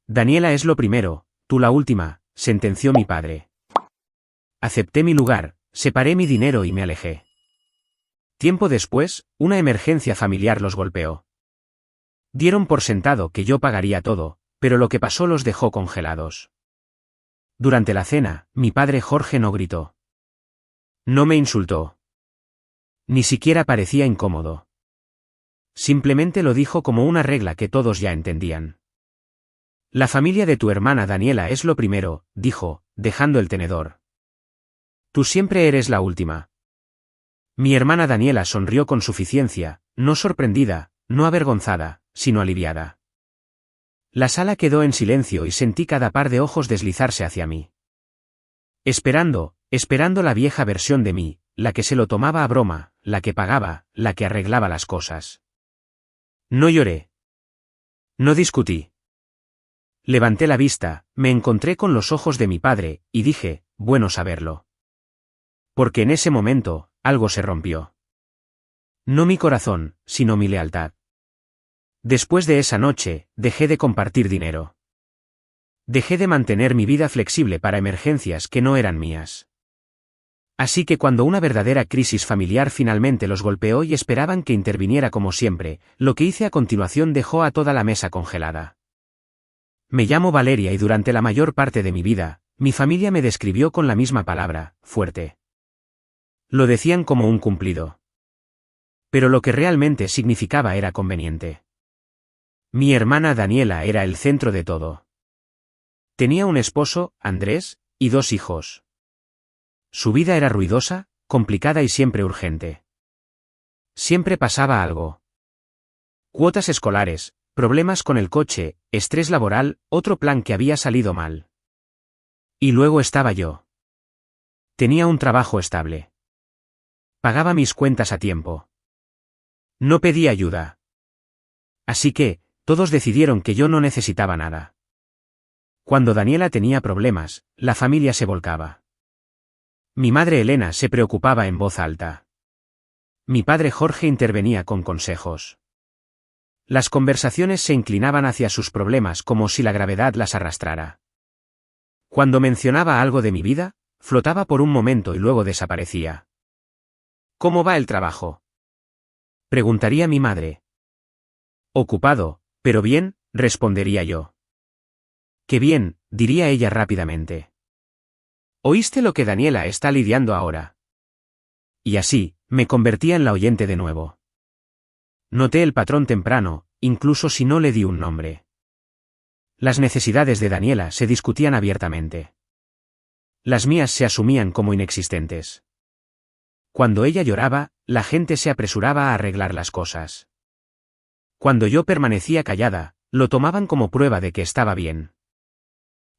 Daniela es lo primero, tú la última, sentenció mi padre. Acepté mi lugar, separé mi dinero y me alejé. Tiempo después, una emergencia familiar los golpeó. Dieron por sentado que yo pagaría todo, pero lo que pasó los dejó congelados. Durante la cena, mi padre Jorge no gritó. No me insultó. Ni siquiera parecía incómodo. Simplemente lo dijo como una regla que todos ya entendían. La familia de tu hermana Daniela es lo primero, dijo, dejando el tenedor. Tú siempre eres la última. Mi hermana Daniela sonrió con suficiencia, no sorprendida, no avergonzada, sino aliviada. La sala quedó en silencio y sentí cada par de ojos deslizarse hacia mí. Esperando la vieja versión de mí, la que se lo tomaba a broma, la que pagaba, la que arreglaba las cosas. No lloré. No discutí. Levanté la vista, me encontré con los ojos de mi padre, y dije, bueno saberlo. Porque en ese momento, algo se rompió. No mi corazón, sino mi lealtad. Después de esa noche, dejé de compartir dinero. Dejé de mantener mi vida flexible para emergencias que no eran mías. Así que cuando una verdadera crisis familiar finalmente los golpeó y esperaban que interviniera como siempre, lo que hice a continuación dejó a toda la mesa congelada. Me llamo Valeria y durante la mayor parte de mi vida, mi familia me describió con la misma palabra, fuerte. Lo decían como un cumplido. Pero lo que realmente significaba era conveniente. Mi hermana Daniela era el centro de todo. Tenía un esposo, Andrés, y 2 hijos. Su vida era ruidosa, complicada y siempre urgente. Siempre pasaba algo. Cuotas escolares, problemas con el coche, estrés laboral, otro plan que había salido mal. Y luego estaba yo. Tenía un trabajo estable. Pagaba mis cuentas a tiempo. No pedí ayuda. Así que, todos decidieron que yo no necesitaba nada. Cuando Daniela tenía problemas, la familia se volcaba. Mi madre Elena se preocupaba en voz alta. Mi padre Jorge intervenía con consejos. Las conversaciones se inclinaban hacia sus problemas como si la gravedad las arrastrara. Cuando mencionaba algo de mi vida, flotaba por un momento y luego desaparecía. ¿Cómo va el trabajo?, preguntaría mi madre. Ocupado, pero bien, respondería yo. Qué bien, diría ella rápidamente. ¿Oíste lo que Daniela está lidiando ahora? Y así, me convertía en la oyente de nuevo. Noté el patrón temprano, incluso si no le di un nombre. Las necesidades de Daniela se discutían abiertamente. Las mías se asumían como inexistentes. Cuando ella lloraba, la gente se apresuraba a arreglar las cosas. Cuando yo permanecía callada, lo tomaban como prueba de que estaba bien.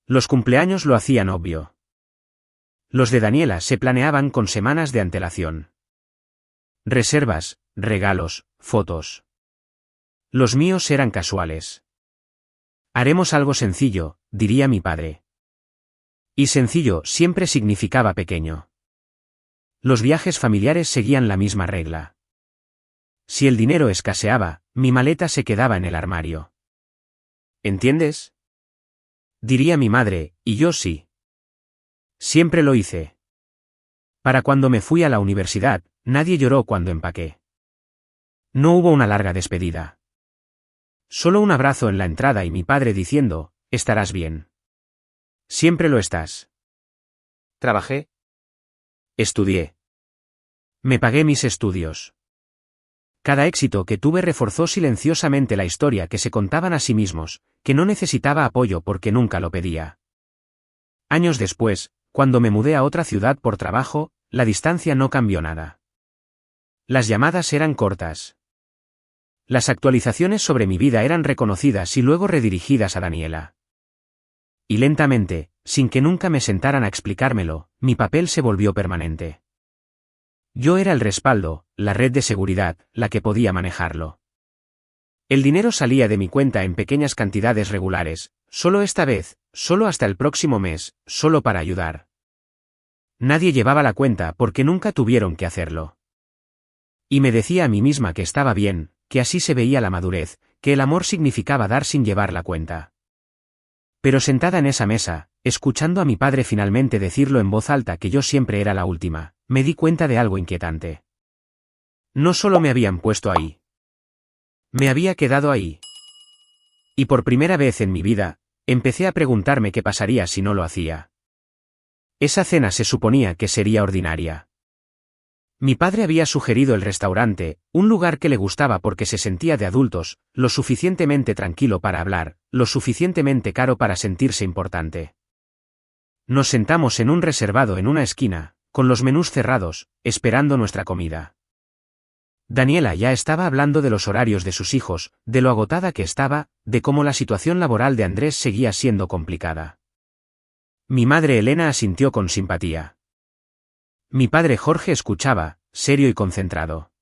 Los cumpleaños lo hacían obvio. Los de Daniela se planeaban con semanas de antelación. Reservas, regalos, fotos. Los míos eran casuales. Haremos algo sencillo, diría mi padre. Y sencillo siempre significaba pequeño. Los viajes familiares seguían la misma regla. Si el dinero escaseaba, mi maleta se quedaba en el armario. ¿Entiendes?, diría mi madre, y yo sí. Siempre lo hice. Para cuando me fui a la universidad, nadie lloró cuando empaqué. No hubo una larga despedida. Solo un abrazo en la entrada y mi padre diciendo, estarás bien. Siempre lo estás. Trabajé. Estudié. Me pagué mis estudios. Cada éxito que tuve reforzó silenciosamente la historia que se contaban a sí mismos, que no necesitaba apoyo porque nunca lo pedía. Años después, cuando me mudé a otra ciudad por trabajo, la distancia no cambió nada. Las llamadas eran cortas. Las actualizaciones sobre mi vida eran reconocidas y luego redirigidas a Daniela. Y lentamente, sin que nunca me sentaran a explicármelo, mi papel se volvió permanente. Yo era el respaldo, la red de seguridad, la que podía manejarlo. El dinero salía de mi cuenta en pequeñas cantidades regulares, solo esta vez, solo hasta el próximo mes, solo para ayudar. Nadie llevaba la cuenta porque nunca tuvieron que hacerlo. Y me decía a mí misma que estaba bien, que así se veía la madurez, que el amor significaba dar sin llevar la cuenta. Pero sentada en esa mesa, escuchando a mi padre finalmente decirlo en voz alta que yo siempre era la última, me di cuenta de algo inquietante. No solo me habían puesto ahí. Me había quedado ahí. Y por primera vez en mi vida, empecé a preguntarme qué pasaría si no lo hacía. Esa cena se suponía que sería ordinaria. Mi padre había sugerido el restaurante, un lugar que le gustaba porque se sentía de adultos, lo suficientemente tranquilo para hablar, lo suficientemente caro para sentirse importante. Nos sentamos en un reservado en una esquina, con los menús cerrados, esperando nuestra comida. Daniela ya estaba hablando de los horarios de sus hijos, de lo agotada que estaba, de cómo la situación laboral de Andrés seguía siendo complicada. Mi madre Elena asintió con simpatía. Mi padre Jorge escuchaba, serio y concentrado.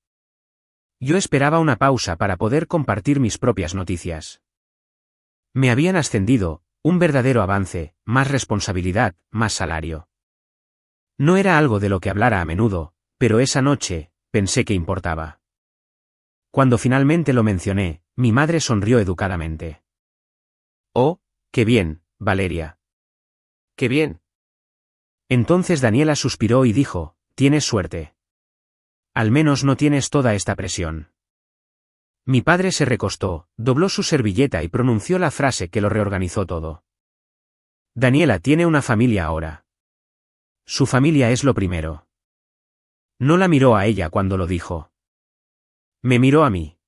Yo esperaba una pausa para poder compartir mis propias noticias. Me habían ascendido, un verdadero avance, más responsabilidad, más salario. No era algo de lo que hablara a menudo, pero esa noche, pensé que importaba. Cuando finalmente lo mencioné, mi madre sonrió educadamente. «Oh, qué bien, Valeria. Qué bien». Entonces Daniela suspiró y dijo, «Tienes suerte. Al menos no tienes toda esta presión». Mi padre se recostó, dobló su servilleta y pronunció la frase que lo reorganizó todo. «Daniela tiene una familia ahora. Su familia es lo primero». No la miró a ella cuando lo dijo. Me miró a mí.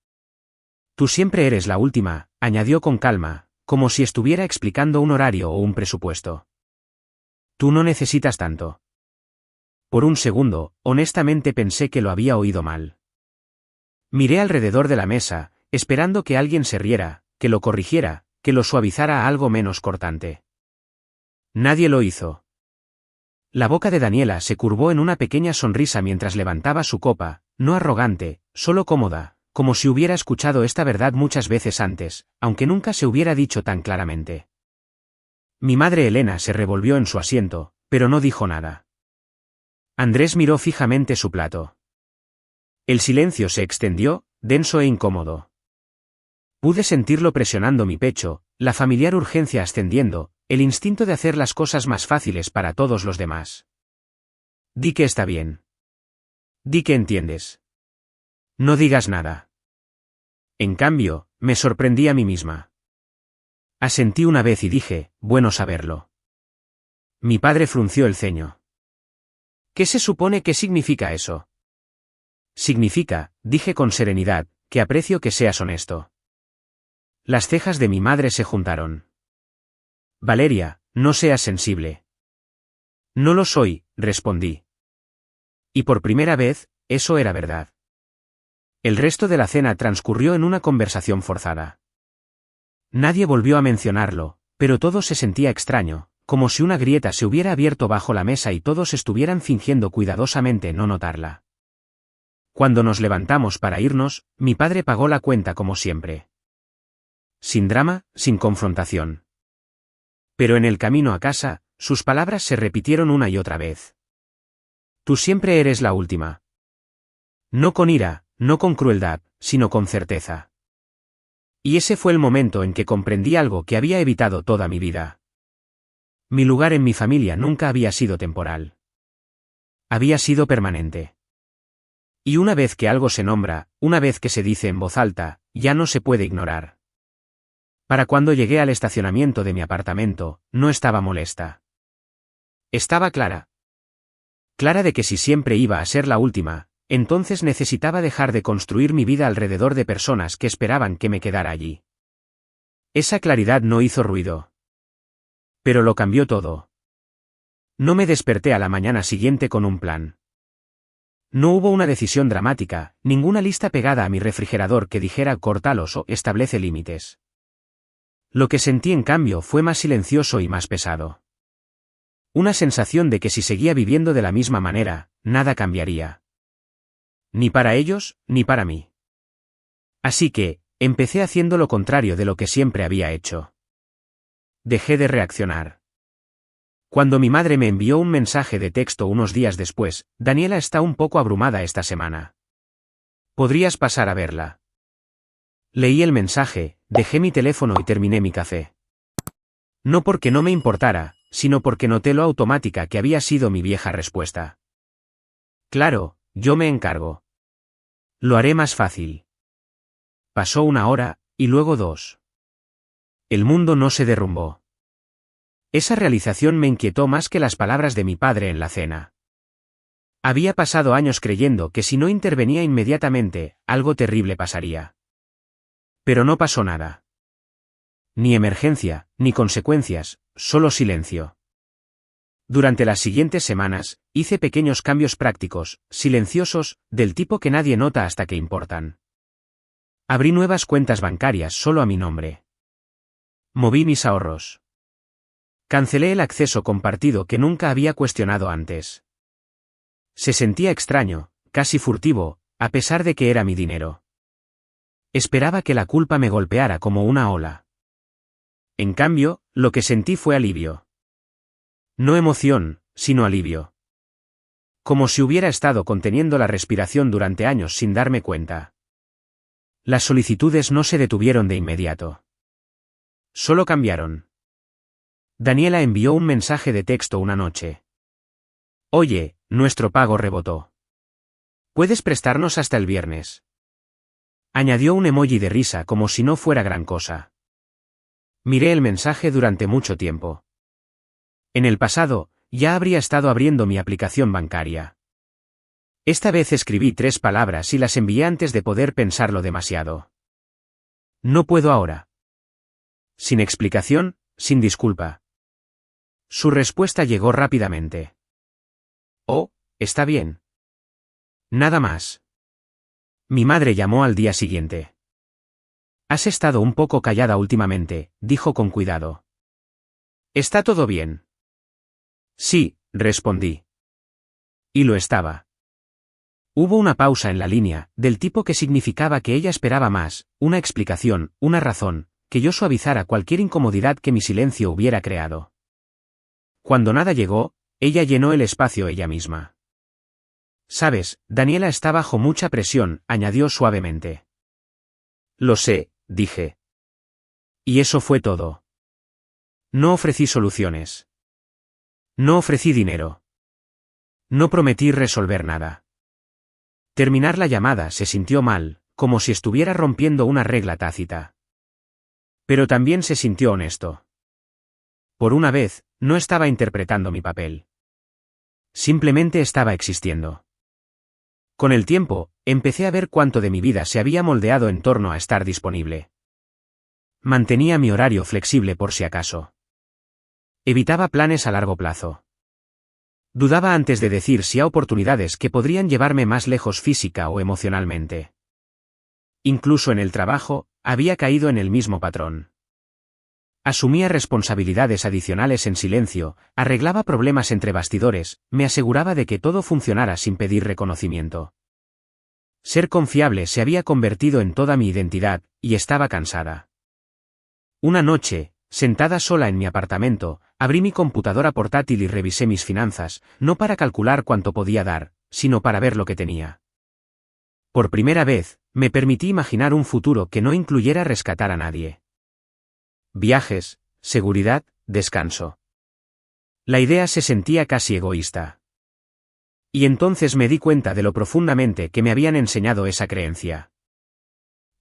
«Tú siempre eres la última», añadió con calma, como si estuviera explicando un horario o un presupuesto. «Tú no necesitas tanto». Por un segundo, honestamente pensé que lo había oído mal. Miré alrededor de la mesa, esperando que alguien se riera, que lo corrigiera, que lo suavizara a algo menos cortante. Nadie lo hizo. La boca de Daniela se curvó en una pequeña sonrisa mientras levantaba su copa, no arrogante, solo cómoda, como si hubiera escuchado esta verdad muchas veces antes, aunque nunca se hubiera dicho tan claramente. Mi madre Elena se revolvió en su asiento, pero no dijo nada. Andrés miró fijamente su plato. El silencio se extendió, denso e incómodo. Pude sentirlo presionando mi pecho, la familiar urgencia ascendiendo, el instinto de hacer las cosas más fáciles para todos los demás. Di que está bien. Di que entiendes. No digas nada. En cambio, me sorprendí a mí misma. Asentí una vez y dije, bueno saberlo. Mi padre frunció el ceño. ¿Qué se supone que significa eso? Significa, dije con serenidad, que aprecio que seas honesto. Las cejas de mi madre se juntaron. Valeria, no seas sensible. No lo soy, respondí. Y por primera vez, eso era verdad. El resto de la cena transcurrió en una conversación forzada. Nadie volvió a mencionarlo, pero todo se sentía extraño, como si una grieta se hubiera abierto bajo la mesa y todos estuvieran fingiendo cuidadosamente no notarla. Cuando nos levantamos para irnos, mi padre pagó la cuenta como siempre. Sin drama, sin confrontación. Pero en el camino a casa, sus palabras se repitieron una y otra vez. Tú siempre eres la última. No con ira, no con crueldad, sino con certeza. Y ese fue el momento en que comprendí algo que había evitado toda mi vida. Mi lugar en mi familia nunca había sido temporal. Había sido permanente. Y una vez que algo se nombra, una vez que se dice en voz alta, ya no se puede ignorar. Para cuando llegué al estacionamiento de mi apartamento, no estaba molesta. Estaba clara. Clara de que si siempre iba a ser la última, entonces necesitaba dejar de construir mi vida alrededor de personas que esperaban que me quedara allí. Esa claridad no hizo ruido. Pero lo cambió todo. No me desperté a la mañana siguiente con un plan. No hubo una decisión dramática, ninguna lista pegada a mi refrigerador que dijera córtalos o establece límites. Lo que sentí en cambio fue más silencioso y más pesado. Una sensación de que si seguía viviendo de la misma manera, nada cambiaría. Ni para ellos, ni para mí. Así que, empecé haciendo lo contrario de lo que siempre había hecho. Dejé de reaccionar. Cuando mi madre me envió un mensaje de texto unos días después, Daniela está un poco abrumada esta semana. ¿Podrías pasar a verla? Leí el mensaje, dejé mi teléfono y terminé mi café. No porque no me importara, sino porque noté lo automática que había sido mi vieja respuesta. Claro, yo me encargo. Lo haré más fácil. Pasó 1 hora, y luego 2. El mundo no se derrumbó. Esa realización me inquietó más que las palabras de mi padre en la cena. Había pasado años creyendo que si no intervenía inmediatamente, algo terrible pasaría. Pero no pasó nada. Ni emergencia, ni consecuencias, solo silencio. Durante las siguientes semanas, hice pequeños cambios prácticos, silenciosos, del tipo que nadie nota hasta que importan. Abrí nuevas cuentas bancarias solo a mi nombre. Moví mis ahorros. Cancelé el acceso compartido que nunca había cuestionado antes. Se sentía extraño, casi furtivo, a pesar de que era mi dinero. Esperaba que la culpa me golpeara como una ola. En cambio, lo que sentí fue alivio. No emoción, sino alivio. Como si hubiera estado conteniendo la respiración durante años sin darme cuenta. Las solicitudes no se detuvieron de inmediato. Solo cambiaron. Daniela envió un mensaje de texto una noche. Oye, nuestro pago rebotó. ¿Puedes prestarnos hasta el viernes? Añadió un emoji de risa como si no fuera gran cosa. Miré el mensaje durante mucho tiempo. En el pasado, ya habría estado abriendo mi aplicación bancaria. Esta vez escribí 3 palabras y las envié antes de poder pensarlo demasiado. No puedo ahora. Sin explicación, sin disculpa. Su respuesta llegó rápidamente. Oh, está bien. Nada más. Mi madre llamó al día siguiente. Has estado un poco callada últimamente, dijo con cuidado. ¿Está todo bien? Sí, respondí. Y lo estaba. Hubo una pausa en la línea, del tipo que significaba que ella esperaba más, una explicación, una razón, que yo suavizara cualquier incomodidad que mi silencio hubiera creado. Cuando nada llegó, ella llenó el espacio ella misma. Sabes, Daniela está bajo mucha presión, añadió suavemente. Lo sé, dije. Y eso fue todo. No ofrecí soluciones. No ofrecí dinero. No prometí resolver nada. Terminar la llamada se sintió mal, como si estuviera rompiendo una regla tácita. Pero también se sintió honesto. Por una vez, no estaba interpretando mi papel. Simplemente estaba existiendo. Con el tiempo, empecé a ver cuánto de mi vida se había moldeado en torno a estar disponible. Mantenía mi horario flexible por si acaso. Evitaba planes a largo plazo. Dudaba antes de decir sí a oportunidades que podrían llevarme más lejos física o emocionalmente. Incluso en el trabajo, había caído en el mismo patrón. Asumía responsabilidades adicionales en silencio, arreglaba problemas entre bastidores, me aseguraba de que todo funcionara sin pedir reconocimiento. Ser confiable se había convertido en toda mi identidad, y estaba cansada. Una noche, sentada sola en mi apartamento, abrí mi computadora portátil y revisé mis finanzas, no para calcular cuánto podía dar, sino para ver lo que tenía. Por primera vez, me permití imaginar un futuro que no incluyera rescatar a nadie. Viajes, seguridad, descanso. La idea se sentía casi egoísta. Y entonces me di cuenta de lo profundamente que me habían enseñado esa creencia.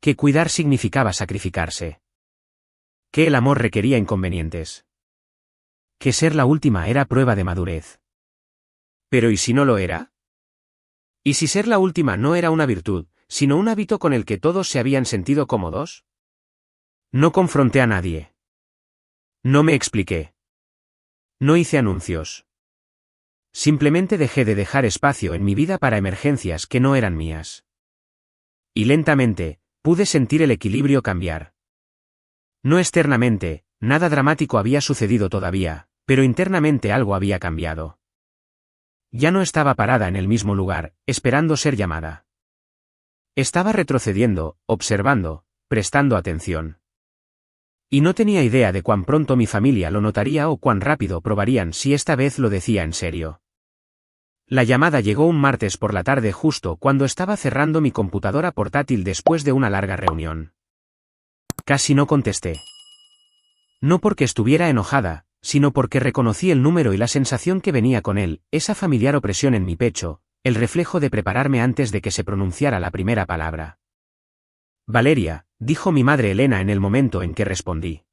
Que cuidar significaba sacrificarse. Que el amor requería inconvenientes. Que ser la última era prueba de madurez. Pero ¿y si no lo era? ¿Y si ser la última no era una virtud, sino un hábito con el que todos se habían sentido cómodos? No confronté a nadie. No me expliqué. No hice anuncios. Simplemente dejé de dejar espacio en mi vida para emergencias que no eran mías. Y lentamente, pude sentir el equilibrio cambiar. No externamente, nada dramático había sucedido todavía, pero internamente algo había cambiado. Ya no estaba parada en el mismo lugar, esperando ser llamada. Estaba retrocediendo, observando, prestando atención. Y no tenía idea de cuán pronto mi familia lo notaría o cuán rápido probarían si esta vez lo decía en serio. La llamada llegó un martes por la tarde justo cuando estaba cerrando mi computadora portátil después de una larga reunión. Casi no contesté. No porque estuviera enojada, sino porque reconocí el número y la sensación que venía con él, esa familiar opresión en mi pecho, el reflejo de prepararme antes de que se pronunciara la primera palabra. Valeria, dijo mi madre Elena en el momento en que respondí.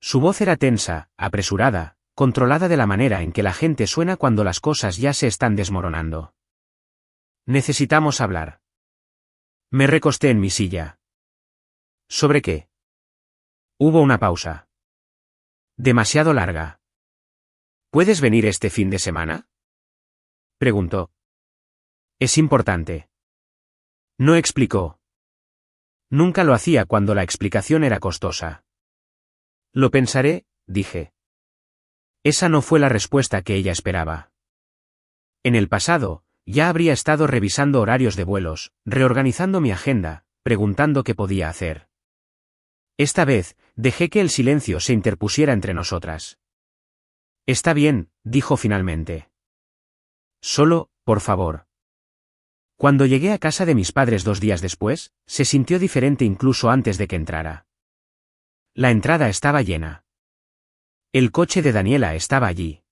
Su voz era tensa, apresurada, controlada de la manera en que la gente suena cuando las cosas ya se están desmoronando. Necesitamos hablar. Me recosté en mi silla. ¿Sobre qué? Hubo una pausa. Demasiado larga. ¿Puedes venir este fin de semana? Preguntó. Es importante. No explicó. Nunca lo hacía cuando la explicación era costosa. Lo pensaré, dije. Esa no fue la respuesta que ella esperaba. En el pasado, ya habría estado revisando horarios de vuelos, reorganizando mi agenda, preguntando qué podía hacer. Esta vez, dejé que el silencio se interpusiera entre nosotras. Está bien, dijo finalmente. Solo, por favor. Cuando llegué a casa de mis padres 2 días después, se sintió diferente incluso antes de que entrara. La entrada estaba llena. El coche de Daniela estaba allí.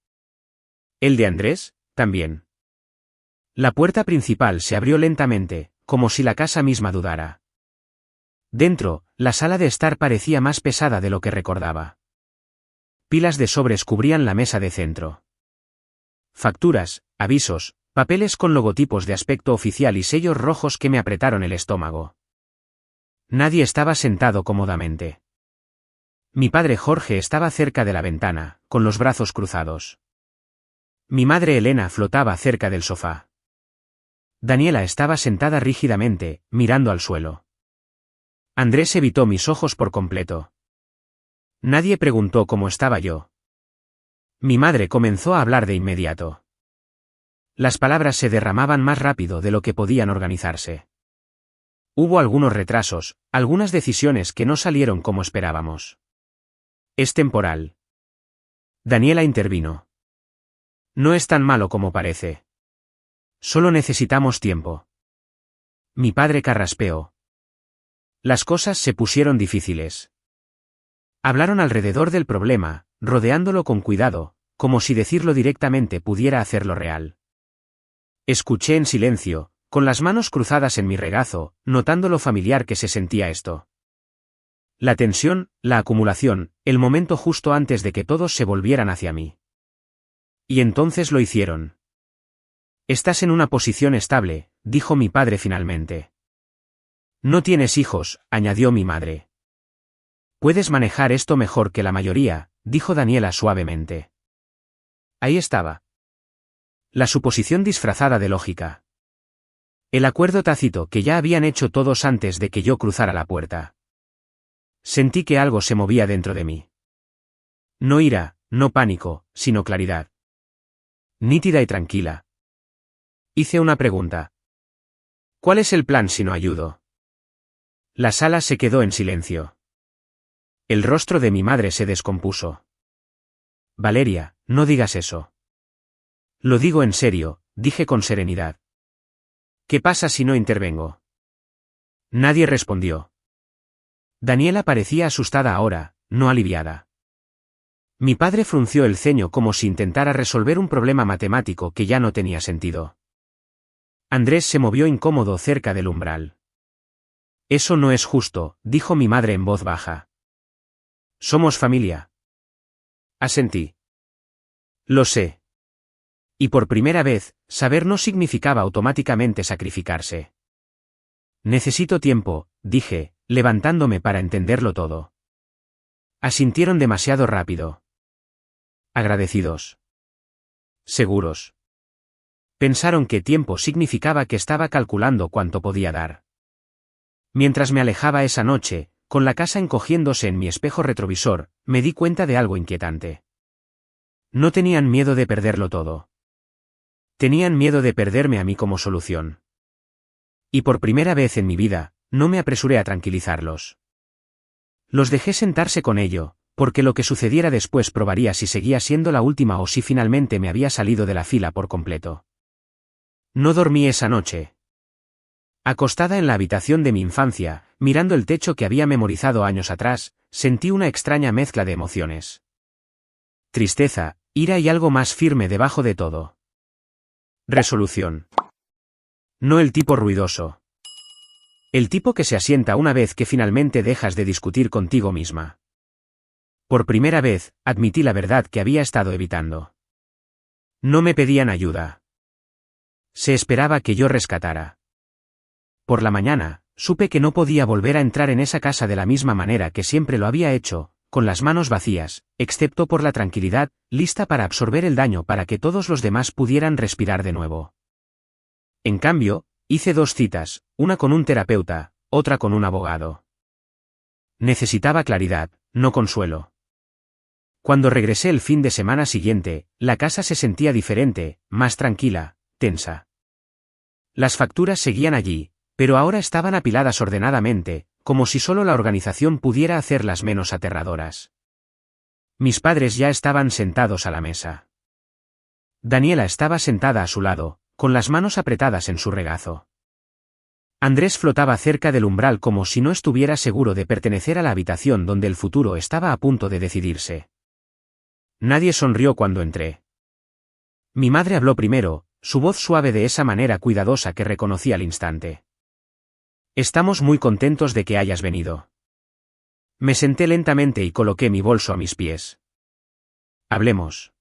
El de Andrés, también. La puerta principal se abrió lentamente, como si la casa misma dudara. Dentro, la sala de estar parecía más pesada de lo que recordaba. Pilas de sobres cubrían la mesa de centro. Facturas, avisos, papeles con logotipos de aspecto oficial y sellos rojos que me apretaron el estómago. Nadie estaba sentado cómodamente. Mi padre Jorge estaba cerca de la ventana, con los brazos cruzados. Mi madre Elena flotaba cerca del sofá. Daniela estaba sentada rígidamente, mirando al suelo. Andrés evitó mis ojos por completo. Nadie preguntó cómo estaba yo. Mi madre comenzó a hablar de inmediato. Las palabras se derramaban más rápido de lo que podían organizarse. Hubo algunos retrasos, algunas decisiones que no salieron como esperábamos. Es temporal. Daniela intervino. No es tan malo como parece. Solo necesitamos tiempo. Mi padre carraspeó. Las cosas se pusieron difíciles. Hablaron alrededor del problema, rodeándolo con cuidado, como si decirlo directamente pudiera hacerlo real. Escuché en silencio, con las manos cruzadas en mi regazo, notando lo familiar que se sentía esto. La tensión, la acumulación, el momento justo antes de que todos se volvieran hacia mí. Y entonces lo hicieron. Estás en una posición estable, dijo mi padre finalmente. No tienes hijos, añadió mi madre. Puedes manejar esto mejor que la mayoría, dijo Daniela suavemente. Ahí estaba. La suposición disfrazada de lógica. El acuerdo tácito que ya habían hecho todos antes de que yo cruzara la puerta. Sentí que algo se movía dentro de mí. No ira, no pánico, sino claridad. Nítida y tranquila. Hice una pregunta. ¿Cuál es el plan si no ayudo? La sala se quedó en silencio. El rostro de mi madre se descompuso. Valeria, no digas eso. Lo digo en serio, dije con serenidad. ¿Qué pasa si no intervengo? Nadie respondió. Daniela parecía asustada ahora, no aliviada. Mi padre frunció el ceño como si intentara resolver un problema matemático que ya no tenía sentido. Andrés se movió incómodo cerca del umbral. Eso no es justo, dijo mi madre en voz baja. Somos familia. Asentí. Lo sé. Y por primera vez, saber no significaba automáticamente sacrificarse. Necesito tiempo, dije, levantándome para entenderlo todo. Asintieron demasiado rápido. Agradecidos. Seguros. Pensaron que tiempo significaba que estaba calculando cuánto podía dar. Mientras me alejaba esa noche, con la casa encogiéndose en mi espejo retrovisor, me di cuenta de algo inquietante. No tenían miedo de perderlo todo. Tenían miedo de perderme a mí como solución. Y por primera vez en mi vida, no me apresuré a tranquilizarlos. Los dejé sentarse con ello, porque lo que sucediera después probaría si seguía siendo la última o si finalmente me había salido de la fila por completo. No dormí esa noche. Acostada en la habitación de mi infancia, mirando el techo que había memorizado años atrás, sentí una extraña mezcla de emociones. Tristeza, ira y algo más firme debajo de todo. Resolución. No el tipo ruidoso. El tipo que se asienta una vez que finalmente dejas de discutir contigo misma. Por primera vez, admití la verdad que había estado evitando. No me pedían ayuda. Se esperaba que yo rescatara. Por la mañana, supe que no podía volver a entrar en esa casa de la misma manera que siempre lo había hecho, con las manos vacías, excepto por la tranquilidad, lista para absorber el daño para que todos los demás pudieran respirar de nuevo. En cambio, hice 2 citas, una con un terapeuta, otra con un abogado. Necesitaba claridad, no consuelo. Cuando regresé el fin de semana siguiente, la casa se sentía diferente, más tranquila, tensa. Las facturas seguían allí, pero ahora estaban apiladas ordenadamente, como si solo la organización pudiera hacerlas menos aterradoras. Mis padres ya estaban sentados a la mesa. Daniela estaba sentada a su lado, con las manos apretadas en su regazo. Andrés flotaba cerca del umbral como si no estuviera seguro de pertenecer a la habitación donde el futuro estaba a punto de decidirse. Nadie sonrió cuando entré. Mi madre habló primero, su voz suave de esa manera cuidadosa que reconocí al instante. Estamos muy contentos de que hayas venido. Me senté lentamente y coloqué mi bolso a mis pies. Hablemos.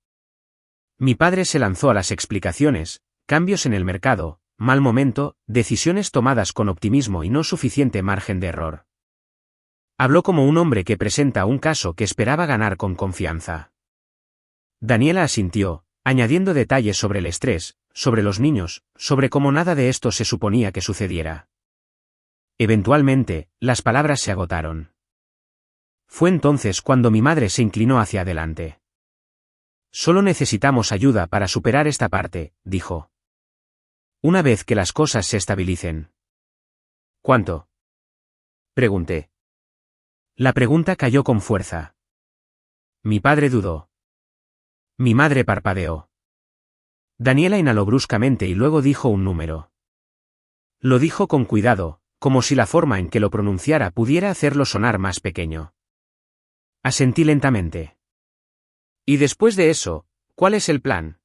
Mi padre se lanzó a las explicaciones, cambios en el mercado, mal momento, decisiones tomadas con optimismo y no suficiente margen de error. Habló como un hombre que presenta un caso que esperaba ganar con confianza. Daniela asintió, añadiendo detalles sobre el estrés, sobre los niños, sobre cómo nada de esto se suponía que sucediera. Eventualmente, las palabras se agotaron. Fue entonces cuando mi madre se inclinó hacia adelante. Solo necesitamos ayuda para superar esta parte, dijo. Una vez que las cosas se estabilicen. ¿Cuánto? Pregunté. La pregunta cayó con fuerza. Mi padre dudó. Mi madre parpadeó. Daniela inhaló bruscamente y luego dijo un número. Lo dijo con cuidado, como si la forma en que lo pronunciara pudiera hacerlo sonar más pequeño. Asentí lentamente. Y después de eso, ¿cuál es el plan?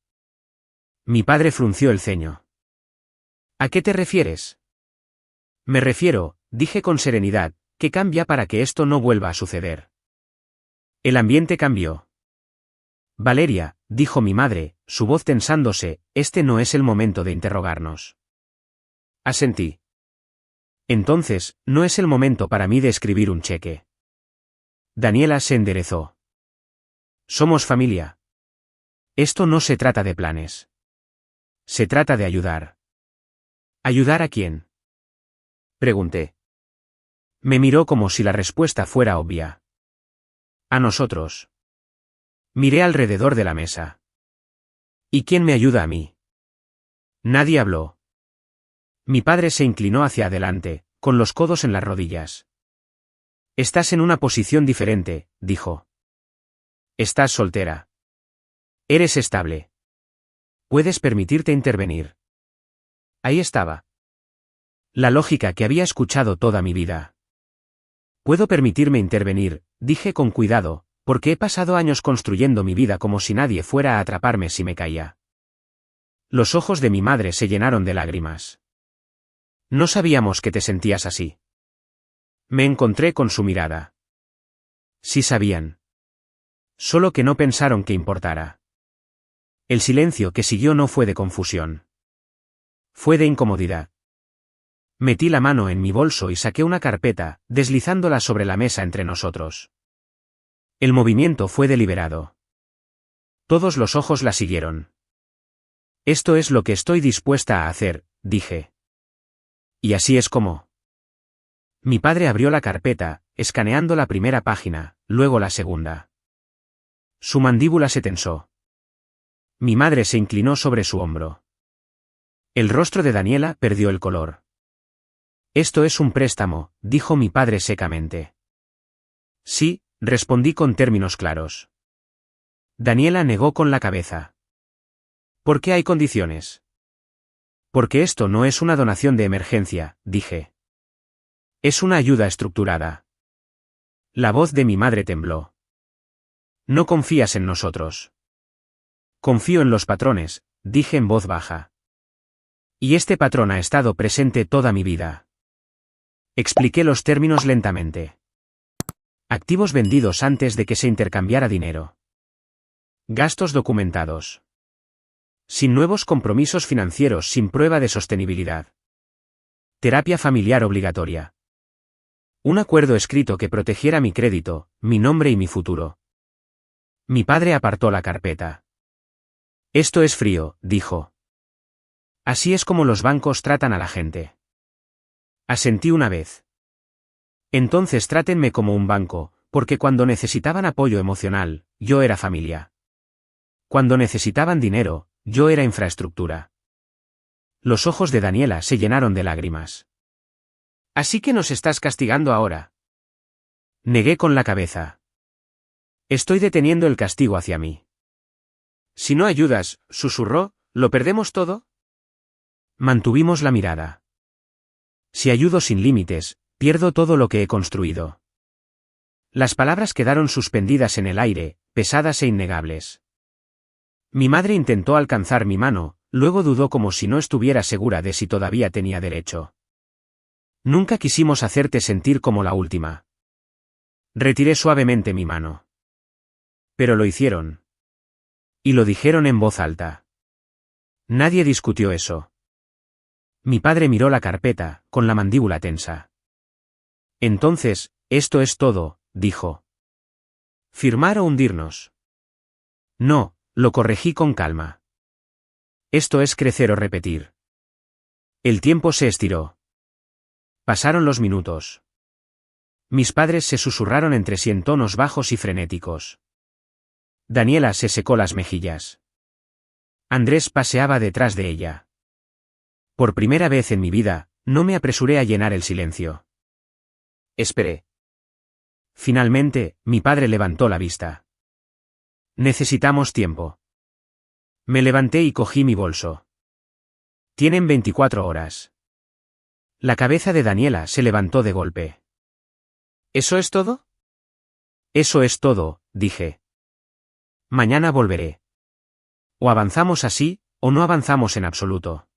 Mi padre frunció el ceño. ¿A qué te refieres? Me refiero, dije con serenidad, ¿qué cambia para que esto no vuelva a suceder? El ambiente cambió. Valeria, dijo mi madre, su voz tensándose, este no es el momento de interrogarnos. Asentí. Entonces, no es el momento para mí de escribir un cheque. Daniela se enderezó. Somos familia. Esto no se trata de planes. Se trata de ayudar. ¿Ayudar a quién? Pregunté. Me miró como si la respuesta fuera obvia. A nosotros. Miré alrededor de la mesa. ¿Y quién me ayuda a mí? Nadie habló. Mi padre se inclinó hacia adelante, con los codos en las rodillas. Estás en una posición diferente, dijo. Estás soltera. Eres estable. Puedes permitirte intervenir. Ahí estaba. La lógica que había escuchado toda mi vida. Puedo permitirme intervenir, dije con cuidado, porque he pasado años construyendo mi vida como si nadie fuera a atraparme si me caía. Los ojos de mi madre se llenaron de lágrimas. No sabíamos que te sentías así. Me encontré con su mirada. Sí sabían. Solo que no pensaron que importara. El silencio que siguió no fue de confusión. Fue de incomodidad. Metí la mano en mi bolso y saqué una carpeta, deslizándola sobre la mesa entre nosotros. El movimiento fue deliberado. Todos los ojos la siguieron. Esto es lo que estoy dispuesta a hacer, dije. Y así es como. Mi padre abrió la carpeta, escaneando la primera página, luego la segunda. Su mandíbula se tensó. Mi madre se inclinó sobre su hombro. El rostro de Daniela perdió el color. Esto es un préstamo, dijo mi padre secamente. Sí, respondí con términos claros. Daniela negó con la cabeza. ¿Por qué hay condiciones? Porque esto no es una donación de emergencia, dije. Es una ayuda estructurada. La voz de mi madre tembló. No confías en nosotros. Confío en los patrones, dije en voz baja. Y este patrón ha estado presente toda mi vida. Expliqué los términos lentamente. Activos vendidos antes de que se intercambiara dinero. Gastos documentados. Sin nuevos compromisos financieros, sin prueba de sostenibilidad. Terapia familiar obligatoria. Un acuerdo escrito que protegiera mi crédito, mi nombre y mi futuro. Mi padre apartó la carpeta. Esto es frío, dijo. Así es como los bancos tratan a la gente. Asentí una vez. Entonces trátenme como un banco, porque cuando necesitaban apoyo emocional, yo era familia. Cuando necesitaban dinero, yo era infraestructura. Los ojos de Daniela se llenaron de lágrimas. ¿Así que nos estás castigando ahora? Negué con la cabeza. Estoy deteniendo el castigo hacia mí. Si no ayudas, susurró, ¿lo perdemos todo? Mantuvimos la mirada. Si ayudo sin límites, pierdo todo lo que he construido. Las palabras quedaron suspendidas en el aire, pesadas e innegables. Mi madre intentó alcanzar mi mano, luego dudó como si no estuviera segura de si todavía tenía derecho. Nunca quisimos hacerte sentir como la última. Retiré suavemente mi mano. Pero lo hicieron. Y lo dijeron en voz alta. Nadie discutió eso. Mi padre miró la carpeta, con la mandíbula tensa. Entonces, esto es todo, dijo. ¿Firmar o hundirnos? No, lo corregí con calma. Esto es crecer o repetir. El tiempo se estiró. Pasaron los minutos. Mis padres se susurraron entre sí en tonos bajos y frenéticos. Daniela se secó las mejillas. Andrés paseaba detrás de ella. Por primera vez en mi vida, no me apresuré a llenar el silencio. Esperé. Finalmente, mi padre levantó la vista. Necesitamos tiempo. Me levanté y cogí mi bolso. Tienen 24 horas. La cabeza de Daniela se levantó de golpe. ¿Eso es todo? Eso es todo, dije. Mañana volveré. O avanzamos así, o no avanzamos en absoluto.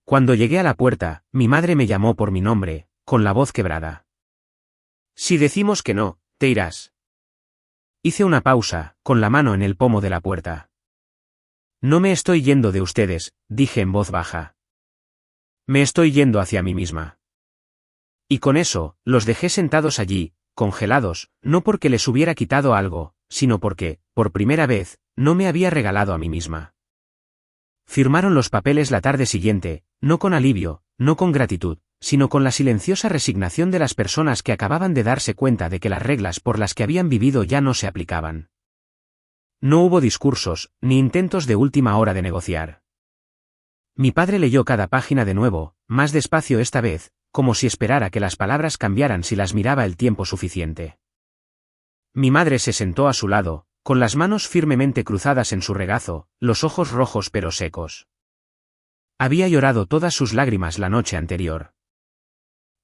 Cuando llegué a la puerta, mi madre me llamó por mi nombre, con la voz quebrada. Si decimos que no, te irás. Hice una pausa, con la mano en el pomo de la puerta. No me estoy yendo de ustedes, dije en voz baja. Me estoy yendo hacia mí misma. Y con eso, los dejé sentados allí, congelados, no porque les hubiera quitado algo, sino porque, por primera vez, no me había regalado a mí misma. Firmaron los papeles la tarde siguiente, no con alivio, no con gratitud, sino con la silenciosa resignación de las personas que acababan de darse cuenta de que las reglas por las que habían vivido ya no se aplicaban. No hubo discursos, ni intentos de última hora de negociar. Mi padre leyó cada página de nuevo, más despacio esta vez, como si esperara que las palabras cambiaran si las miraba el tiempo suficiente. Mi madre se sentó a su lado, con las manos firmemente cruzadas en su regazo, los ojos rojos pero secos. Había llorado todas sus lágrimas la noche anterior.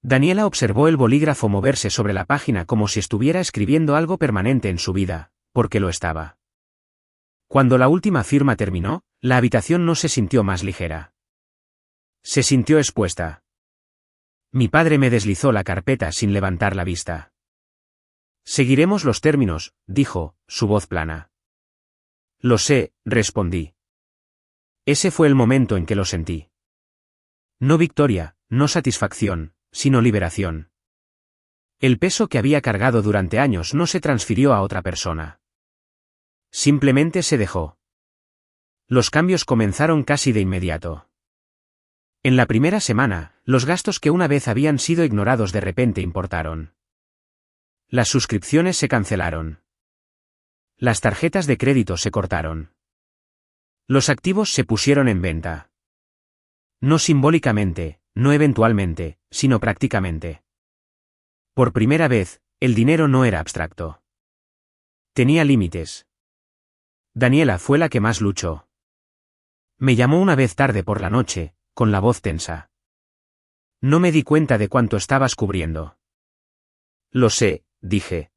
Daniela observó el bolígrafo moverse sobre la página como si estuviera escribiendo algo permanente en su vida, porque lo estaba. Cuando la última firma terminó, la habitación no se sintió más ligera. Se sintió expuesta. Mi padre me deslizó la carpeta sin levantar la vista. Seguiremos los términos, dijo, su voz plana. Lo sé, respondí. Ese fue el momento en que lo sentí. No victoria, no satisfacción, sino liberación. El peso que había cargado durante años no se transfirió a otra persona. Simplemente se dejó. Los cambios comenzaron casi de inmediato. En la primera semana, los gastos que una vez habían sido ignorados de repente importaron. Las suscripciones se cancelaron. Las tarjetas de crédito se cortaron. Los activos se pusieron en venta. No simbólicamente, no eventualmente, sino prácticamente. Por primera vez, el dinero no era abstracto. Tenía límites. Daniela fue la que más luchó. Me llamó una vez tarde por la noche, con la voz tensa. No me di cuenta de cuánto estabas cubriendo. Lo sé, dije.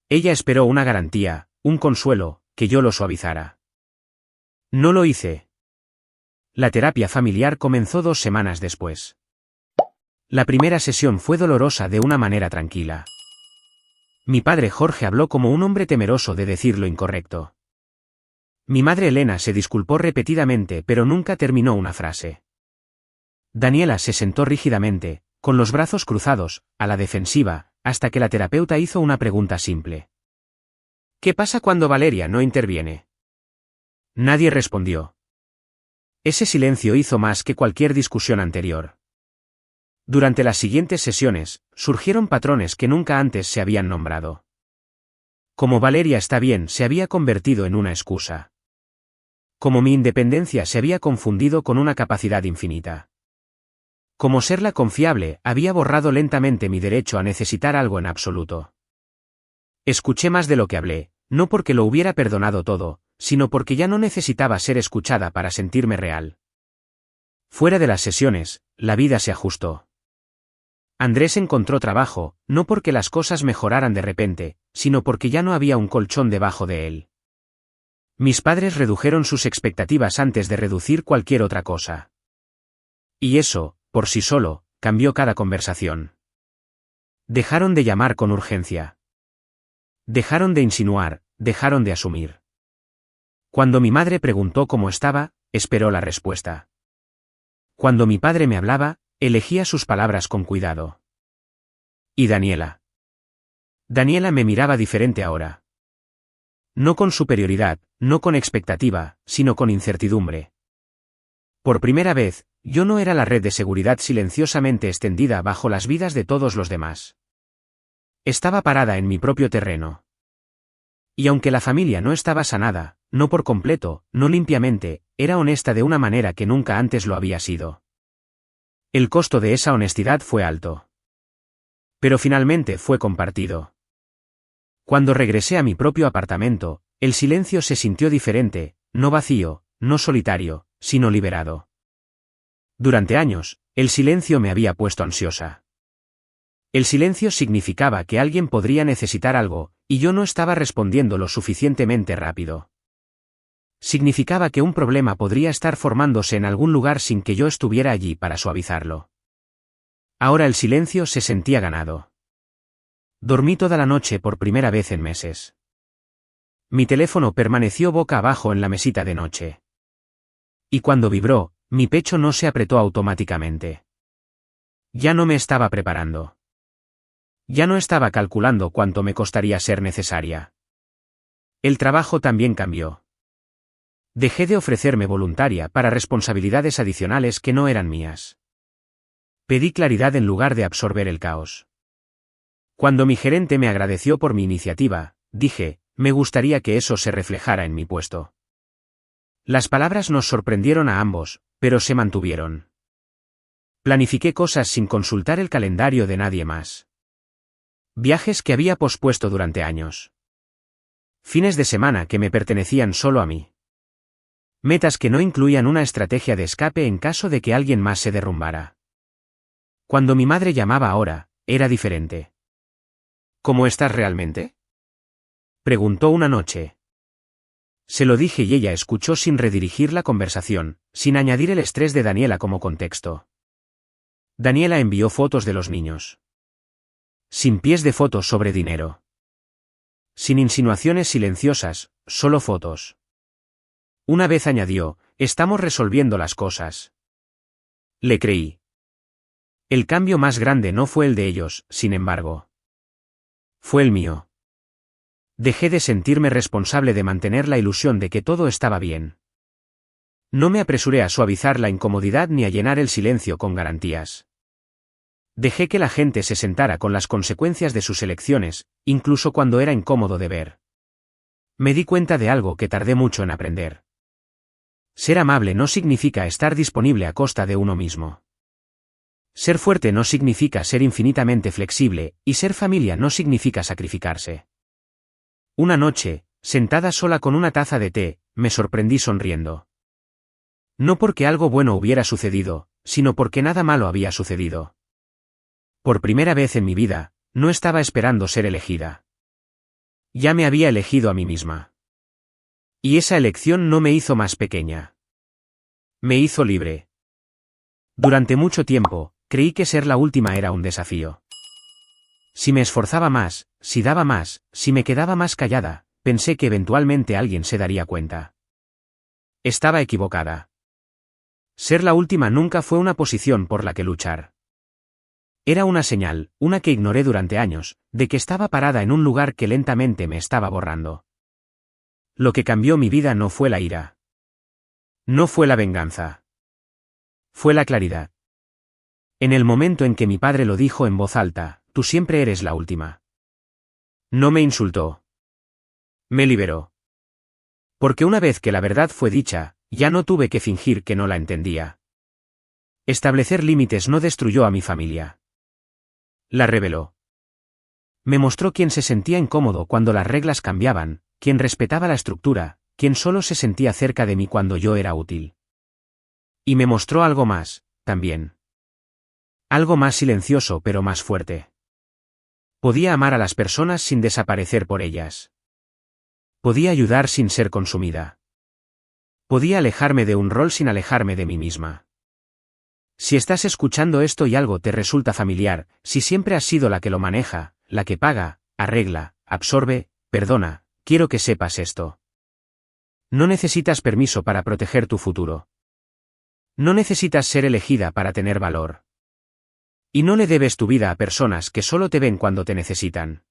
Ella esperó una garantía, un consuelo, que yo lo suavizara. No lo hice. La terapia familiar comenzó 2 semanas después. La primera sesión fue dolorosa de una manera tranquila. Mi padre Jorge habló como un hombre temeroso de decir lo incorrecto. Mi madre Elena se disculpó repetidamente pero nunca terminó una frase. Daniela se sentó rígidamente, con los brazos cruzados, a la defensiva, hasta que la terapeuta hizo una pregunta simple. ¿Qué pasa cuando Valeria no interviene? Nadie respondió. Ese silencio hizo más que cualquier discusión anterior. Durante las siguientes sesiones, surgieron patrones que nunca antes se habían nombrado. Como Valeria está bien se había convertido en una excusa. Como mi independencia se había confundido con una capacidad infinita. Como serla confiable había borrado lentamente mi derecho a necesitar algo en absoluto. Escuché más de lo que hablé, no porque lo hubiera perdonado todo, sino porque ya no necesitaba ser escuchada para sentirme real. Fuera de las sesiones, la vida se ajustó. Andrés encontró trabajo, no porque las cosas mejoraran de repente, sino porque ya no había un colchón debajo de él. Mis padres redujeron sus expectativas antes de reducir cualquier otra cosa. Y eso, por sí solo, cambió cada conversación. Dejaron de llamar con urgencia. Dejaron de insinuar, dejaron de asumir. Cuando mi madre preguntó cómo estaba, esperó la respuesta. Cuando mi padre me hablaba, elegía sus palabras con cuidado. ¿Y Daniela? Daniela me miraba diferente ahora. No con superioridad, no con expectativa, sino con incertidumbre. Por primera vez, yo no era la red de seguridad silenciosamente extendida bajo las vidas de todos los demás. Estaba parada en mi propio terreno. Y aunque la familia no estaba sanada, no por completo, no limpiamente, era honesta de una manera que nunca antes lo había sido. El costo de esa honestidad fue alto. Pero finalmente fue compartido. Cuando regresé a mi propio apartamento, el silencio se sintió diferente, no vacío, no solitario, sino liberado. Durante años, el silencio me había puesto ansiosa. El silencio significaba que alguien podría necesitar algo, y yo no estaba respondiendo lo suficientemente rápido. Significaba que un problema podría estar formándose en algún lugar sin que yo estuviera allí para suavizarlo. Ahora el silencio se sentía ganado. Dormí toda la noche por primera vez en meses. Mi teléfono permaneció boca abajo en la mesita de noche. Y cuando vibró, mi pecho no se apretó automáticamente. Ya no me estaba preparando. Ya no estaba calculando cuánto me costaría ser necesaria. El trabajo también cambió. Dejé de ofrecerme voluntaria para responsabilidades adicionales que no eran mías. Pedí claridad en lugar de absorber el caos. Cuando mi gerente me agradeció por mi iniciativa, dije, me gustaría que eso se reflejara en mi puesto. Las palabras nos sorprendieron a ambos, pero se mantuvieron. Planifiqué cosas sin consultar el calendario de nadie más. Viajes que había pospuesto durante años. Fines de semana que me pertenecían solo a mí. Metas que no incluían una estrategia de escape en caso de que alguien más se derrumbara. Cuando mi madre llamaba ahora, era diferente. ¿Cómo estás realmente?, preguntó una noche. Se lo dije y ella escuchó sin redirigir la conversación, sin añadir el estrés de Daniela como contexto. Daniela envió fotos de los niños. Sin pies de fotos sobre dinero. Sin insinuaciones silenciosas, solo fotos. Una vez añadió, estamos resolviendo las cosas. Le creí. El cambio más grande no fue el de ellos, sin embargo. Fue el mío. Dejé de sentirme responsable de mantener la ilusión de que todo estaba bien. No me apresuré a suavizar la incomodidad ni a llenar el silencio con garantías. Dejé que la gente se sentara con las consecuencias de sus elecciones, incluso cuando era incómodo de ver. Me di cuenta de algo que tardé mucho en aprender. Ser amable no significa estar disponible a costa de uno mismo. Ser fuerte no significa ser infinitamente flexible, y ser familia no significa sacrificarse. Una noche, sentada sola con una taza de té, me sorprendí sonriendo. No porque algo bueno hubiera sucedido, sino porque nada malo había sucedido. Por primera vez en mi vida, No estaba esperando ser elegida. Ya me había elegido a mí misma. Y esa elección no me hizo más pequeña. Me hizo libre. Durante mucho tiempo, creí que ser la última era un desafío. Si me esforzaba más, si daba más, si me quedaba más callada, pensé que eventualmente alguien se daría cuenta. Estaba equivocada. Ser la última nunca fue una posición por la que luchar. Era una señal, una que ignoré durante años, de que estaba parada en un lugar que lentamente me estaba borrando. Lo que cambió mi vida no fue la ira. No fue la venganza. Fue la claridad. En el momento en que mi padre lo dijo en voz alta, tú siempre eres la última. No me insultó. Me liberó. Porque una vez que la verdad fue dicha, ya no tuve que fingir que no la entendía. Establecer límites no destruyó a mi familia. La reveló. Me mostró quién se sentía incómodo cuando las reglas cambiaban, quién respetaba la estructura, quién solo se sentía cerca de mí cuando yo era útil. Y me mostró algo más, también. Algo más silencioso pero más fuerte. Podía amar a las personas sin desaparecer por ellas. Podía ayudar sin ser consumida. Podía alejarme de un rol sin alejarme de mí misma. Si estás escuchando esto y algo te resulta familiar, si siempre has sido la que lo maneja, la que paga, arregla, absorbe, perdona, quiero que sepas esto. No necesitas permiso para proteger tu futuro. No necesitas ser elegida para tener valor. Y no le debes tu vida a personas que solo te ven cuando te necesitan.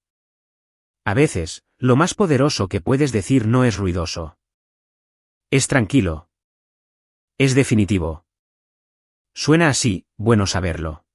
A veces, lo más poderoso que puedes decir no es ruidoso. Es tranquilo. Es definitivo. Suena así, bueno saberlo.